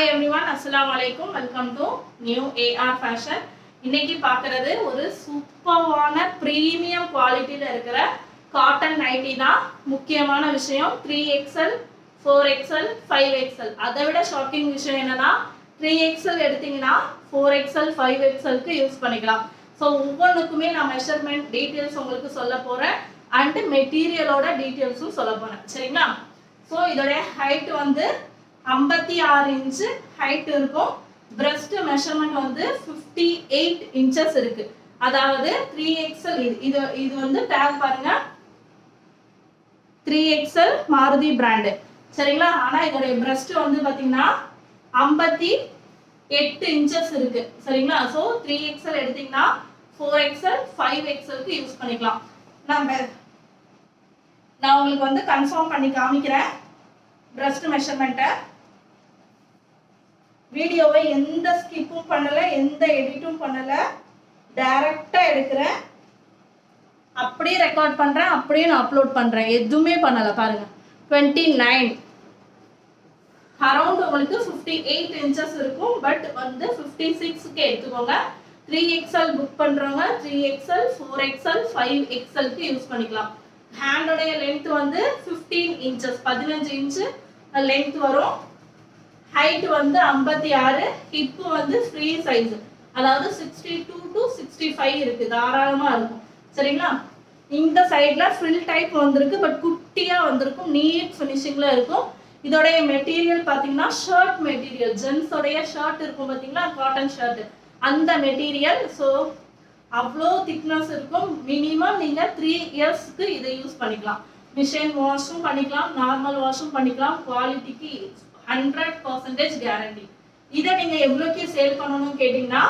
Hi everyone, Assalamu alaikum. Welcome to New AR Fashion. இன்னைக்கு பார்க்கிறது ஒரு சூப்பரான பிரீமியம் குவாலிட்டில இருக்கிற காட்டன் நைட்டி தான். முக்கியமான விஷயம் 3XL, 4XL, 5XL. அதை விட ஷாக்கிங் விஷயம் என்னன்னா 3XL எடுத்தீங்கன்னா 4XL, 5XL க்கு யூஸ் பண்ணிக்கலாம். ஸோ ஒவ்வொன்றுக்குமே நான் மெஷர்மெண்ட் டீட்டெயில்ஸ் உங்களுக்கு சொல்ல போறேன் அண்ட் மெட்டீரியலோட டீட்டெயில்ஸும் சொல்ல போறேன். சரிங்களா? ஸோ இதோட ஹைட் வந்து 56 இன்ச் ஹைட் இருக்கும். பிரஸ்ட் மெஷர்மெண்ட் வந்து 58 இன்ச்சஸ் இருக்கு. அதாவது 3XL இது வந்து டேக் பாருங்க 3XL மாருதி பிராண்ட். சரிங்களா? ஆனா இதோட பிரஸ்ட் வந்து பாத்தீங்கன்னா 58 இன்ச்சஸ் இருக்கு. சரிங்களா? சோ 3XL எடுத்தீங்கன்னா 4XL, 5XL க்கு யூஸ் பண்ணிக்கலாம். நான் உங்களுக்கு வந்து கன்ஃபார்ம் பண்ணி காமிக்கிறேன் பிரஸ்ட் மெஷர்மெண்ட்டை. வீடியோவை எந்த ஸ்கிப்பும் பண்ணல, எந்த எடிட்டும் பண்ணல, டைரக்டா எடுக்கிறேன், அப்படியே ரெக்கார்ட் பண்றேன், அப்படியே நான் அப்லோட் பண்றேன், எதுவுமே பண்ணல. பாருங்க 29 அரௌண்ட் உங்களுக்கு 58 இன்ச்சஸ் இருக்கும். பட் வந்து 56க்கு எடுத்துக்கோங்க. 3XL புக் பண்றவங்க 3XL, 4XL, 5XL க்கு யூஸ் பண்ணிக்கலாம். ஹேண்டோடைய லென்த் வந்து 15 இன்ச்சஸ் 15 இன்ச் லென்த் வரும். ஹைட் வந்து 56, ஹிப் வந்து ஃப்ரீ சைஸ், அதாவது 62 to 65 இருக்கு, தாராளமா இருக்கும். சரிங்களா? இந்த சைடுல ஃப்ரில் டைப் வந்திருக்கு, பட் குட்டியா வந்திருக்கும், நீட் ஃபினிஷிங்ல இருக்கும். இதோட மெட்டீரியல் பாத்தீங்கன்னா ஷர்ட் மெட்டீரியல், ஜென்ஸ் உடைய ஷர்ட் இருக்கும் பாத்தீங்களா, காட்டன் ஷர்ட், அந்த மெட்டீரியல். ஸோ அவ்வளோ திக்னஸ் இருக்கும். மினிமம் நீங்க 3 இயர்ஸ்க்கு இதை யூஸ் பண்ணிக்கலாம். மிஷின் வாஷும் பண்ணிக்கலாம், நார்மல் வாஷும் பண்ணிக்கலாம். குவாலிட்டிக்கு 100% கேரண்டி. இதை நீங்க எவ்வளோக்கு சேல் பண்ணணும் கேட்டீங்கன்னா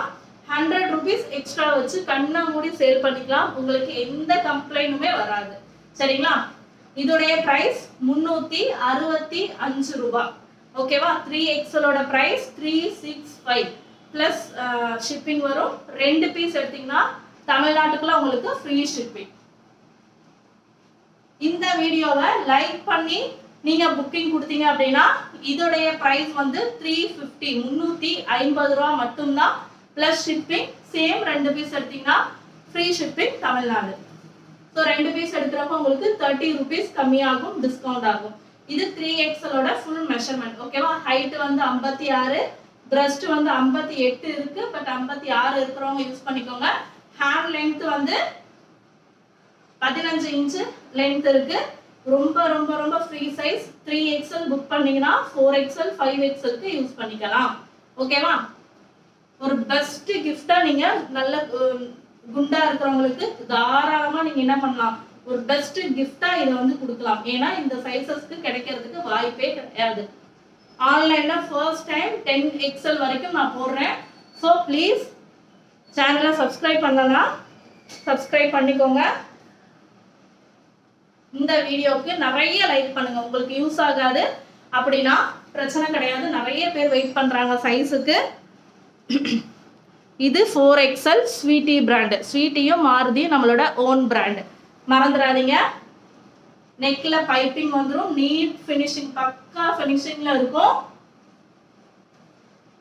100 rupees எக்ஸ்ட்ரா வச்சு கண்ணை மூடி சேல் பண்ணிக்கலாம். உங்களுக்கு எந்த கம்ப்ளைண்ட்டுமே வராது. சரிங்களா? இதோடைய பிரைஸ் 365 ரூபாய். ஓகேவா? 3XL ஓட பிரைஸ் 365 பிளஸ் ஷிப்பிங் வரும். 2 பீஸ் எடுத்தீங்கன்னா தமிழ்நாட்டுக்குள்ள உங்களுக்கு ஃப்ரீ ஷிப்பிங். இந்த வீடியோவை லைக் பண்ணி நீங்க புக்கிங் கொடுத்தீங்க அப்படின்னா இதோடைய பிரைஸ் வந்து 350 ரூபாய் மட்டும்தான் பிளஸ் ஷிப்பிங். சேம் 2 பீஸ் எடுத்தீங்கன்னா free shipping Tamil Nadu. So 2 piece எடுக்கிறப்ப உங்களுக்கு 30 rupees கம்மியாகும், டிஸ்கவுண்ட் ஆகும். இது 3XL ஓட ஃபுல் மெஷர்மெண்ட். ஓகேவா? ஹைட் வந்து 56, பிரஸ்ட் வந்து 58 இருக்கு, பட் 56 இருக்கிறவங்க யூஸ் பண்ணிக்கோங்க. ஹேண்ட் லென்த் வந்து 15 இன்ச் லென்த் இருக்கு. ரொம்ப ரொம்ப ரொம்ப ஃப்ரீ சைஸ். 3XL புக் பண்ணீங்கன்னா 4XL, 5XL க்கு யூஸ் பண்ணிக்கலாம். ஓகேவா? ஒரு பெஸ்ட் கிஃப்டா நீங்க நல்ல குண்டா இருக்கிறவங்களுக்கு தாராளமா நீங்க என்ன பண்ணலாம், ஒரு பெஸ்ட் கிஃப்டா இதை வந்து கொடுக்கலாம். ஏன்னா இந்த சைஸஸ்க்கு கிடைக்கிறதுக்கு வாய்ப்பே கிடையாது. ஆன்லைன்ல ஃபர்ஸ்ட் டைம் 10XL வரைக்கும் நான் போடுறேன். ஸோ ப்ளீஸ் சேனலை சப்ஸ்கிரைப் பண்ணலாம், சப்ஸ்கிரைப் பண்ணிக்கோங்க. இந்த வீடியோவுக்கு நிறைய லைக் பண்ணுங்க. உங்களுக்கு யூஸ் ஆகாது அப்படின்னா பிரச்சனை கிடையாது, நிறைய பேர் வெயிட் பண்றாங்க சைஸுக்கு. இது 4XL ஸ்வீட்டி பிராண்ட். ஸ்வீட்டியும் மாருதியும் நம்மளோட ஓன் பிராண்ட், மறந்துடாதீங்க. நெக்ல பைப்பிங் வந்துடும், நீட் ஃபினிஷிங், பக்கா ஃபினிஷிங்ல இருக்கும்.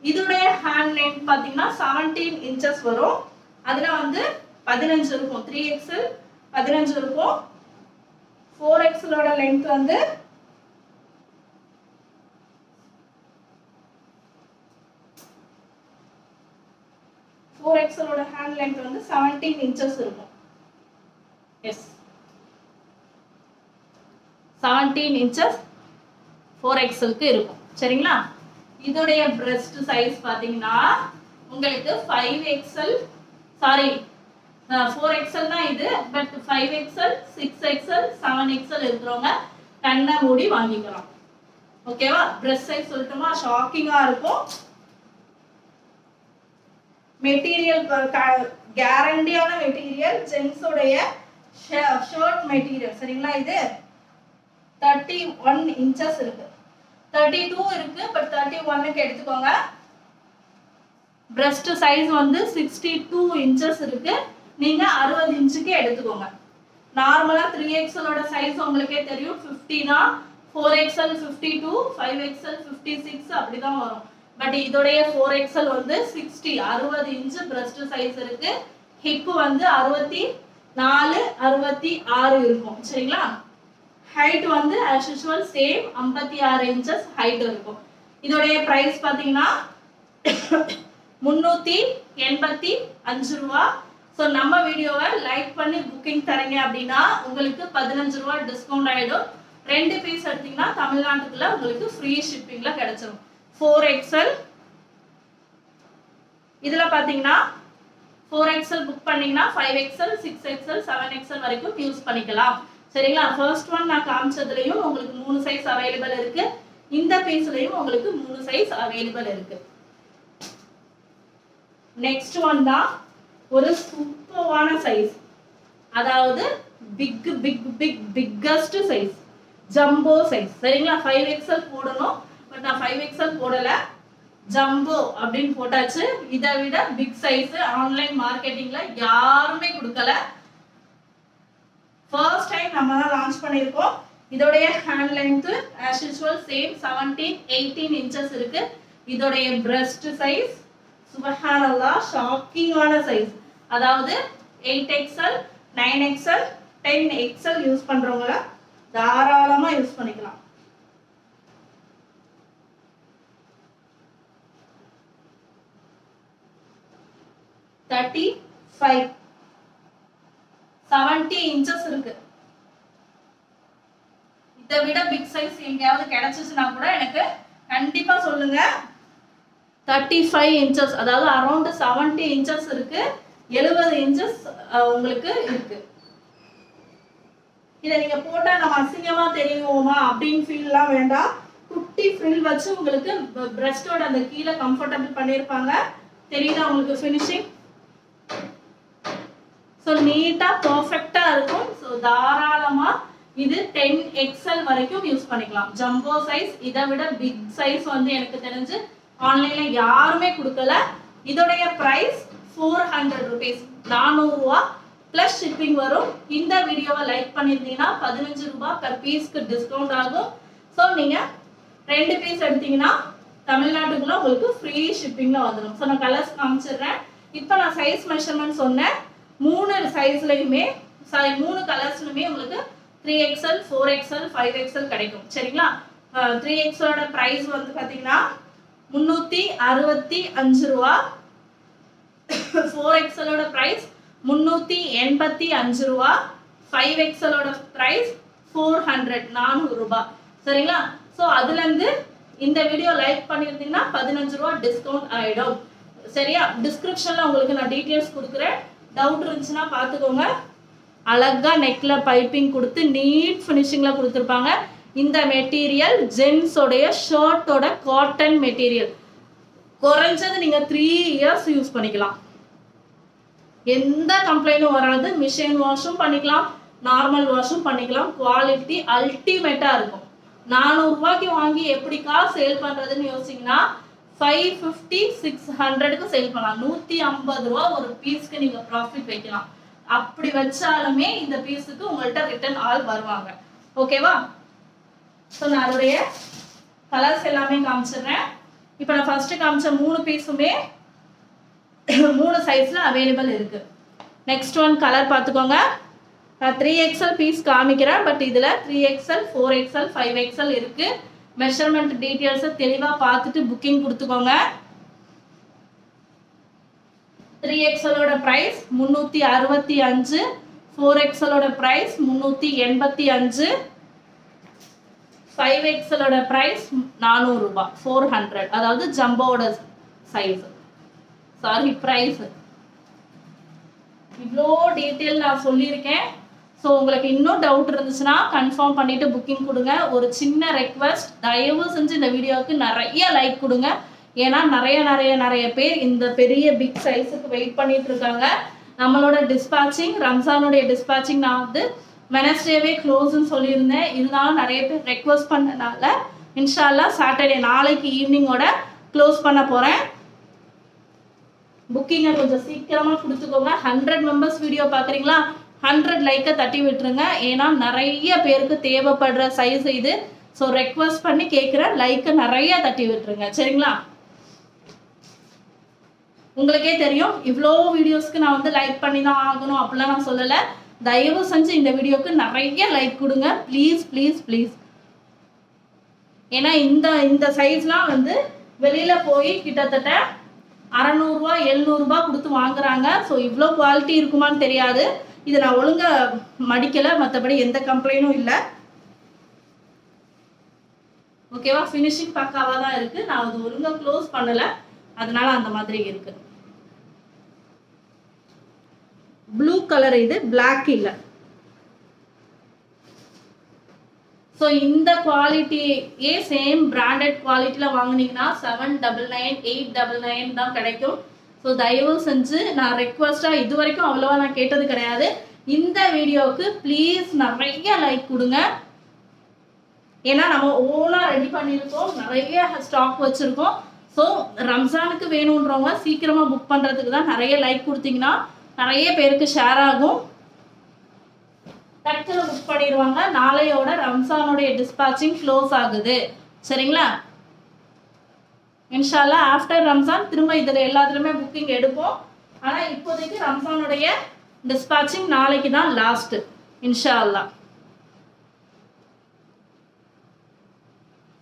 இதோடைய ஹேண்ட் லென்த் பாத்தீங்கன்னா 17 இன்ச்சஸ் வரும். அதுல வந்து 15 இருக்கும். 3XL 15 இருக்கும். 4XL ஓட லென்த் வந்து 4XL ஓட ஹேண்ட் லென்த் வந்து 17 இன்ச்சஸ் இருக்கும். எஸ், 17 இன்ச்சஸ் 4XL க்கு இருக்கும். சரிங்களா? இதோடைய பிரஸ்ட் சைஸ் பாத்தீங்கன்னா உங்களுக்கு 5XL, சாரி 4XL தான் இது, பட் 5XL, 6XL, 7XL இருக்கிறவங்க கண்ணை மூடி வாங்கிக்கலாம். ஓகேவா? பிரஸ்ட் சைஸ் சொல்லட்டுமா? ஷாக்கிங்கா இருக்கும். மெட்டீரியல் கேரண்டியான மெட்டீரியல், ஜென்ஸோடைய ஷர்ட் மெட்டீரியல். சரிங்களா? இது 31 இன்ச்சஸ் இருக்கு, 32 இருக்கு, பட் 31க்கு எடுத்துக்கோங்க. பிரஸ்ட் சைஸ் வந்து 62 இன்ச்சஸ் இருக்கு, நீங்க 60 இன்ச்சுக்கு எடுத்துக்கோங்க. நார்மலா 3XL ஓட சைஸ் உங்களுக்கே தெரியும் 50 தான், 4XL 52, 5XL 56 அப்படிதான் வரும். பட் இதோடைய 4XL வந்து 60 இன்ச் பிரஸ்ட் சைஸ் இருக்கு. ஹிப் வந்து 64 66 இருக்கும். சரிங்களா? ஹைட் வந்து as usual same 56 inches height இருக்கும். இதோடைய பிரைஸ் பாத்தீங்கன்னா 385 ரூபாய். சோ நம்ம வீடியோவை லைக் பண்ணி புக்கிங் தரீங்க அப்படின்னா உங்களுக்கு 15 ரூபாய் டிஸ்கவுண்ட் ஆயிடும். 2 பீஸ் எடுத்தீங்கன்னா தமிழ்நாட்டுக்குள்ள உங்களுக்கு ஃப்ரீ ஷிப்பிங்ல கிடைச்சிரும். 4XL இதுல பாத்தீங்கன்னா 4XL புக் பண்ணீங்கன்னா 5XL 6XL 7XL வரைக்கும் யூஸ் பண்ணிக்கலாம். சரிங்களா? ஃபர்ஸ்ட் ஒன் நான் காமிச்சதுலயும் உங்களுக்கு 3 சைஸ் அவைலபிள் இருக்கு. இந்த பீஸ்லயும் உங்களுக்கு 3 சைஸ் அவைலபிள் இருக்கு. நெக்ஸ்ட் ஒன் தான் ஒரு சூப்பரான சைஸ். அதாவது பிக்கஸ்ட் சைஸ், ஜம்போ சைஸ். சரிங்களா? 5XL போடணும். பட் நான் 5XL போடல, ஜம்போ அப்படின்னு போட்டாச்சு. இதை விட பிக் சைஸ் ஆன்லைன் மார்க்கெட்டிங்ல யாருமே கொடுக்கல. ஃபர்ஸ்ட் டைம் நம்ம தான் லான்ச் பண்ணியிருக்கோம். இதோடைய hand length as usual same 17-18 inches இருக்கு. இதோடைய பிரஸ்ட் சைஸ் சுப்ஹானல்லாஹ் ஷாக்கிங்கான சைஸ். அதாவது 8XL 9XL 10XL யூஸ் பண்றவங்க தாராளமா யூஸ் பண்ணிக்கலாம். தேர்ட்டி 70 இன்ச்சஸ் இருக்கு. இதை விட பிக் சைஸ் எங்கேயாவது கிடைச்சிச்சுன்னா கூட எனக்கு கண்டிப்பா சொல்லுங்க. 35 இன்ச்சஸ் அதாவது அரௌண்ட் 70 இன்ச்சஸ் இருக்கு. 70 இன்ச்சஸ் உங்களுக்கு இருக்கு. இதை நீங்க போட்டா நம்ம அசிங்கமா தெரியுமா அப்படின்னு ஃபீல்லாம் வேண்டாம். குட்டி ஃப்ரில் வச்சு உங்களுக்கு பிரஸ்டோட அந்த கீழே கம்ஃபர்டபிள் பண்ணியிருப்பாங்க. தெரியுதா உங்களுக்கு ஃபினிஷிங்? ஸோ நீட்டா பர்ஃபெக்டா இருக்கும். ஸோ தாராளமா இது 10XL வரைக்கும் யூஸ் பண்ணிக்கலாம். Jumbo size. இதை விட பிக் சைஸ் வந்து எனக்கு தெரிஞ்சு ஆன்லைன்ல யாருமே கொடுக்கல. இதோடைய பிரைஸ் 400 rupees, 400 ரூபாய் பிளஸ் ஷிப்பிங் வரும். இந்த வீடியோவை லைக் பண்ணிருந்தீங்கன்னா 15 ரூபாய் per பீஸ்க்கு டிஸ்கவுண்ட் ஆகும். ஸோ நீங்க 2 பீஸ் எடுத்தீங்கன்னா தமிழ்நாட்டுக்குள்ள உங்களுக்கு ஃப்ரீ ஷிப்பிங்ல வந்துடும். ஸோ நான் கலர்ஸ் காமிச்சிடுறேன். இப்போ நான் சைஸ் மெஷர்மெண்ட் சொன்னேன். 3 சைஸ்லயுமே 3 கலர்ஸ்லுமே உங்களுக்கு 3XL 4XL 5XL கிடைக்கும். சரிங்களா? 3XLோட பிரைஸ் வந்து பாத்தீங்கன்னா 365 ரூபாய். 4XLோட பிரைஸ் 385 ரூபாய். 5XLோட பிரைஸ் 400 ரூபாய். சரிங்களா? ஸோ அதுல இருந்து இந்த வீடியோ லைக் பண்ணிருந்தீங்கன்னா 15 ரூபாய் டிஸ்கவுண்ட் ஆயிடும். சரியா? டிஸ்கிரிப்ஷன்ல உங்களுக்கு நான் டீடைல்ஸ் கொடுக்குறேன். டவுட் இருந்துச்சுன்னா பாத்துக்கோங்க. அழகா நெக்ல பைப்பிங் கொடுத்து நீட் ஃபினிஷிங்ல கொடுத்துருப்பாங்க. இந்த மெட்டீரியல் ஜென்ஸோடைய ஷர்ட்டோட காட்டன் மெட்டீரியல். குறைஞ்சது நீங்க 3 இயர்ஸ் யூஸ் பண்ணிக்கலாம். எந்த கம்ப்ளைண்டும் வராது. மிஷின் வாஷும் பண்ணிக்கலாம், நார்மல் வாஷும் பண்ணிக்கலாம். குவாலிட்டி அல்டிமேட்டா இருக்கும். 400 ரூபாய்க்கு வாங்கி எப்படிக்கா சேல் பண்றதுன்னு யோசிச்சீங்கன்னா 550 600க்கு சேல் பண்ணலாம். 150 ரூபாய் ஒரு பீஸ்க்கு நீங்க ப்ராஃபிட் வைக்கலாம். அப்படி வச்சாலுமே இந்த பீஸுக்கு உங்கள்கிட்ட ரிட்டர்ன் ஆள் வருவாங்க. ஓகேவா? ஸோ நான் அதோடைய கலர்ஸ் எல்லாமே காமிச்சிடுறேன். இப்போ நான் ஃபர்ஸ்ட் காமிச்ச 3 பீஸுமே 3 சைஸ்ல அவைலபிள் இருக்கு. நெக்ஸ்ட் ஒன் கலர் பார்த்துக்கோங்க. நான் 3XL பீஸ் காமிக்கிறேன். பட் இதுல 3XL 4XL 5XL இருக்கு. மெஷர்மெண்ட் டீடைல்ஸை தெளிவா பார்த்துட்டு புக்கிங் கொடுத்துக்கோங்க. 3XLோட பிரைஸ் 365, 4XLோட பிரைஸ் 385, 5XLோட பிரைஸ் 400 ரூபாய் 400. அதாவது ஜம்போட சைஸ். Sorry price. இவ்வளோ டீட்டெயில் நான் சொல்லியிருக்கேன். ஸோ உங்களுக்கு இன்னும் டவுட் இருந்துச்சுன்னா கன்ஃபார்ம் பண்ணிட்டு புக்கிங் கொடுங்க. ஒரு சின்ன ரெக்வெஸ்ட், தயவு செஞ்சு இந்த வீடியோவுக்கு நிறைய லைக் கொடுங்க. ஏன்னா நிறைய பேர் இந்த பெரிய பிக் சைஸுக்கு வெயிட் பண்ணிட்டு இருக்காங்க. நம்மளோட டிஸ்பேச்சிங், ரம்ஜானுடைய டிஸ்பேச்சிங் நான் வந்து வெனஸ்டேவே க்ளோஸ்ன்னு சொல்லியிருந்தேன். இருந்தாலும் நிறைய பேர் ரெக்வெஸ்ட் பண்ணனால இன்ஷால்லா சாட்டர்டே நாளைக்கு ஈவினிங்கோட க்ளோஸ் பண்ண போகிறேன். புக்கிங்கை கொஞ்சம் சீக்கிரமாக கொடுத்துக்கோங்க. 100 மெம்பர்ஸ் வீடியோ பார்க்குறீங்களா? 100 லைக்கை தட்டி விட்டுருங்க. ஏன்னா நிறைய பேருக்கு தேவைப்படுற சைஸ் இது. ஸோ ரெக்வெஸ்ட் பண்ணி கேட்குறேன், லைக்கை நிறைய தட்டி விட்டுருங்க. சரிங்களா? உங்களுக்கே தெரியும் இவ்வளோ வீடியோஸ்க்கு நான் வந்து லைக் பண்ணி தான் ஆகணும் அப்படிலாம் நான் சொல்லலை. தயவு செஞ்சு இந்த வீடியோக்கு நிறைய லைக் கொடுங்க ப்ளீஸ் ப்ளீஸ் ப்ளீஸ். ஏன்னா இந்த சைஸ்லாம் வந்து வெளியில போய் கிட்டத்தட்ட 600 ரூபா 700 ரூபாய் கொடுத்து வாங்குறாங்க. ஸோ இவ்வளோ குவாலிட்டி இருக்குமான்னு தெரியாது. இது நான் ஒழுங்கா மடிக்கலை, மற்றபடி எந்த கம்ப்ளைண்டும் இல்லை. ஓகேவா? ஃபினிஷிங் பக்காவா தான் இருக்கு. நான் அது ஒழுங்கா க்ளோஸ் பண்ணல, அதனால அந்த மாதிரி இருக்கு. ப்ளூ கலர், இது பிளாக் இல்லை. ஸோ இந்த குவாலிட்டியே சேம் பிராண்டட் குவாலிட்டியில் வாங்கினீங்கன்னா 799 899 தான் கிடைக்கும். ஸோ தயவு செஞ்சு நான் ரெக்வஸ்டாக இது வரைக்கும் அவ்வளோவா நான் கேட்டது கிடையாது. இந்த வீடியோவுக்கு ப்ளீஸ் நிறைய லைக் கொடுங்க. ஏன்னா நம்ம ஓனாக ரெடி பண்ணியிருக்கோம், நிறைய ஸ்டாக் வச்சுருக்கோம். ஸோ ரம்ஜானுக்கு வேணுன்றவங்க சீக்கிரமாக புக் பண்ணுறதுக்கு தான் நிறைய லைக் கொடுத்தீங்கன்னா நிறைய பேருக்கு ஷேர் ஆகும். டக்குனு புக் பண்ணிடுவாங்க. நாளையோட ரம்ஜானுடைய டிஸ்பாச்சிங் க்ளோஸ் ஆகுது. சரிங்களா? இன்ஷால்லா ஆஃப்டர் ரம்ஜான் திரும்ப இதில் எல்லாத்துலேயுமே புக்கிங் எடுப்போம். ஆனால் இப்போதைக்கு ரம்ஜானுடைய டிஸ்பாச்சிங் நாளைக்கு தான் லாஸ்ட் இன்ஷால்லா.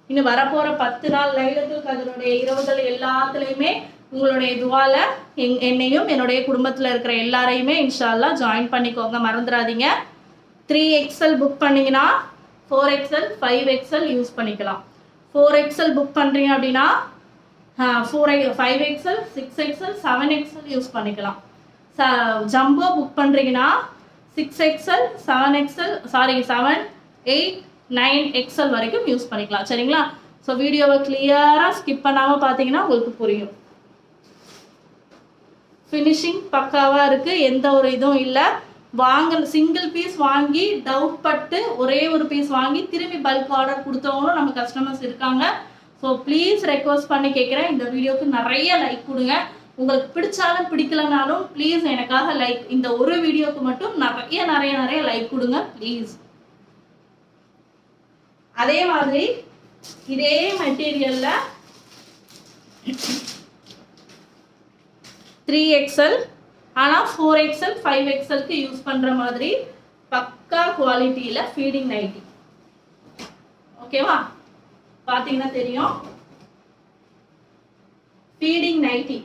இன்னும் வரப்போகிற 10 நாள் லைலத்துல் கத்ருடைய இரவுகள் எல்லாத்துலேயுமே உங்களுடைய துவால என்னையும் என்னுடைய குடும்பத்தில் இருக்கிற எல்லாரையுமே இன்ஷால்லா ஜாயின் பண்ணிக்கோங்க, மறந்துடாதீங்க. 3XL புக் பண்ணிங்கன்னா 4XL 5XL யூஸ் பண்ணிக்கலாம். 4XL புக் பண்ணுறீங்க அப்படின்னா 5XL 6XL 7XL யூஸ் பண்ணிக்கலாம். ஜம்போ புக் பண்ணுறீங்கன்னா 6XL 7XL 7 8 9XL வரைக்கும் யூஸ் பண்ணிக்கலாம். சரிங்களா? ஸோ வீடியோவை கிளியராக ஸ்கிப் பண்ணாமல் பார்த்தீங்கன்னா உங்களுக்கு புரியும். ஃபினிஷிங் பக்காவாக இருக்குது, எந்த ஒரு இதுவும் இல்லை. சிங்கிள் பீஸ் வாங்கி டவுட் பட்டு ஒரே ஒரு பீஸ் வாங்கி திரும்பி பல்க் ஆர்டர் கொடுத்தவங்களும் நம்ம கஸ்டமர்ஸ் இருக்காங்க. ஸோ ப்ளீஸ் ரெக்வஸ்ட் பண்ணி கேட்குறேன், இந்த வீடியோக்கு நிறைய லைக் கொடுங்க. உங்களுக்கு பிடிச்சாலும் பிடிக்கலனாலும் ப்ளீஸ் எனக்காக லைக், இந்த ஒரு வீடியோக்கு மட்டும் நிறைய நிறைய நிறைய லைக் கொடுங்க ப்ளீஸ். அதே மாதிரி இதே மெட்டீரியல்ல 3XL ஆனால் 4XL 5XLக்கு யூஸ் பண்ணுற மாதிரி பக்கா குவாலிட்டியில் ஃபீடிங் நைட்டி. ஓகேவா? பார்த்தீங்கன்னா தெரியும். ஃபீடிங் நைட்டி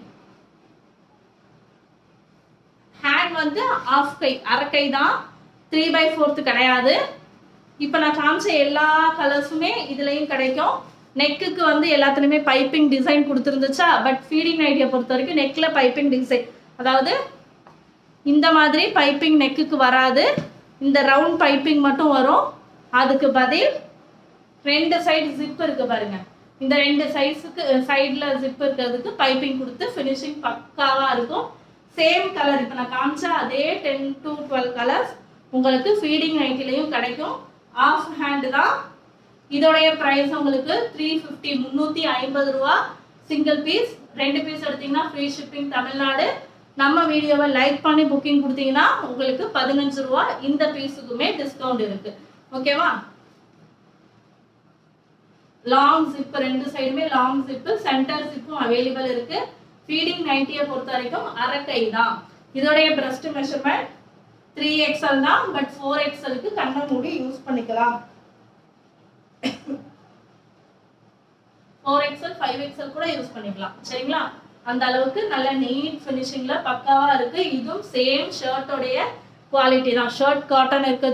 ஹேண்ட் வந்து ஆஃப் கை, அரைக்கை தான், 3/4 கிடையாது. இப்போ நான் காமிச்ச எல்லா கலர்ஸுமே இதுலேயும் கிடைக்கும். நெக்குக்கு வந்து எல்லாத்துலேயுமே பைப்பிங் டிசைன் கொடுத்துருந்துச்சா, பட் ஃபீடிங் நைட்டியை பொறுத்த வரைக்கும் நெக்கில் பைப்பிங் டிசைன், அதாவது இந்த மாதிரி பைப்பிங் நெக்குக்கு வராது, இந்த ரவுண்ட் பைப்பிங் மட்டும் வரும். அதுக்கு பதில் 2 சைடு ஜிப் இருக்கு பாருங்க, இந்த 2 சைஸுக்கு சைடில் ஜிப் இருக்கிறதுக்கு பைப்பிங் கொடுத்து ஃபினிஷிங் பக்காவாக இருக்கும். சேம் கலர் இப்போ நான் காமிச்ச அதே 10 to 12 கலர்ஸ் உங்களுக்கு ஃபீடிங் நைட்டிலையும் கிடைக்கும். ஆஃப் ஹேண்டு தான். இதோடைய ப்ரைஸ் உங்களுக்கு 350 350 ரூபா சிங்கிள் பீஸ். 2 பீஸ் எடுத்தீங்கன்னா ஃப்ரீ ஷிப்பிங் தமிழ்நாடு. நம்ம வீடியோவை லைக் பண்ணி புக்கிங் கொடுத்தீங்கன்னா உங்களுக்கு 15 ரூபா இந்த பீஸுக்குமே டிஸ்கவுண்ட் இருக்கு. ஓகேவா? லாங் ஜிப், 2 சைடுமே லாங் ஜிப், சென்டர் ஜிப்பும் அவைலபிள் இருக்கு. ஃபீடிங் நைட்டியை பொறுத்த வரைக்கும் அரைக்கை தான். இதோடைய பிரஸ்ட் மெஷர்மெண்ட் 3XL தான், பட் 4XLக்கு கண்ணை மூடி யூஸ் பண்ணிக்கலாம். 4XL 5XL கூட யூஸ் பண்ணிக்கலாம். சரிங்களா? அந்த அளவுக்கு நல்ல நீட் ஃபினிஷிங்ல பக்காவா இருக்கு. இதுவும் சேம் ஷர்ட்டோடைய குவாலிட்டி தான். ஷர்ட் காட்டன் இருக்க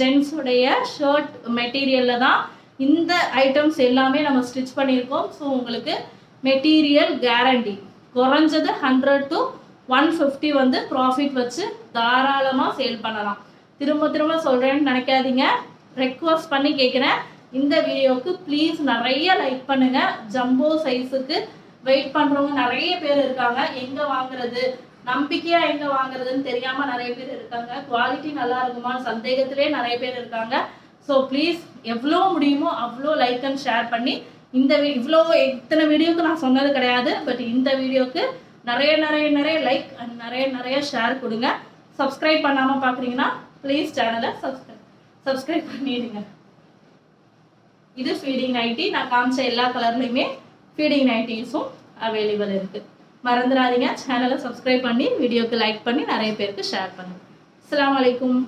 ஜென்ஸோடைய ஷர்ட் மெட்டீரியல்ல தான் இந்த ஐட்டம்ஸ் எல்லாமே நம்ம ஸ்டிச் பண்ணியிருக்கோம். ஸோ உங்களுக்கு மெட்டீரியல் கேரண்டி. குறைஞ்சது 100 to 150 வந்து ப்ராஃபிட் வச்சு தாராளமாக சேல் பண்ணலாம். திரும்ப திரும்ப சொல்கிறேன்னு நினைக்காதீங்க, ரெக்வஸ்ட் பண்ணி கேட்குறேன். இந்த வீடியோவுக்கு ப்ளீஸ் நிறைய லைக் பண்ணுங்க. ஜம்போ சைஸுக்கு வெயிட் பண்ணுறவங்க நிறைய பேர் இருக்காங்க. எங்கே வாங்குறது, நம்பிக்கையாக எங்கே வாங்குறதுன்னு தெரியாமல் நிறைய பேர் இருக்காங்க. குவாலிட்டி நல்லா இருக்குமான்னு சந்தேகத்திலே நிறைய பேர் இருக்காங்க. ஸோ ப்ளீஸ் எவ்வளோ முடியுமோ அவ்வளோ லைக் அண்ட் ஷேர் பண்ணி இந்த இவ்வளோ இத்தனை வீடியோக்கு நான் சொன்னது கிடையாது, பட் இந்த வீடியோக்கு நிறைய நிறைய நிறைய லைக் அண்ட் நிறைய நிறைய ஷேர் கொடுங்க. சப்ஸ்கிரைப் பண்ணாமல் பார்க்குறீங்கன்னா ப்ளீஸ் சேனலை சப்ஸ்கிரைப் பண்ணிடுங்க. இது ஃபீடிங் நைட்டி. நான் காமிச்ச எல்லா கலர்லையுமே ஃபீடிங் நைட்டிஸும் அவைலபிள் இருக்குது. மறந்துடாதீங்க. சேனலை சப்ஸ்கிரைப் பண்ணி வீடியோக்கு லைக் பண்ணி நிறைய பேருக்கு ஷேர் பண்ணுங்க. அஸ்ஸலாமு அலைக்கும்.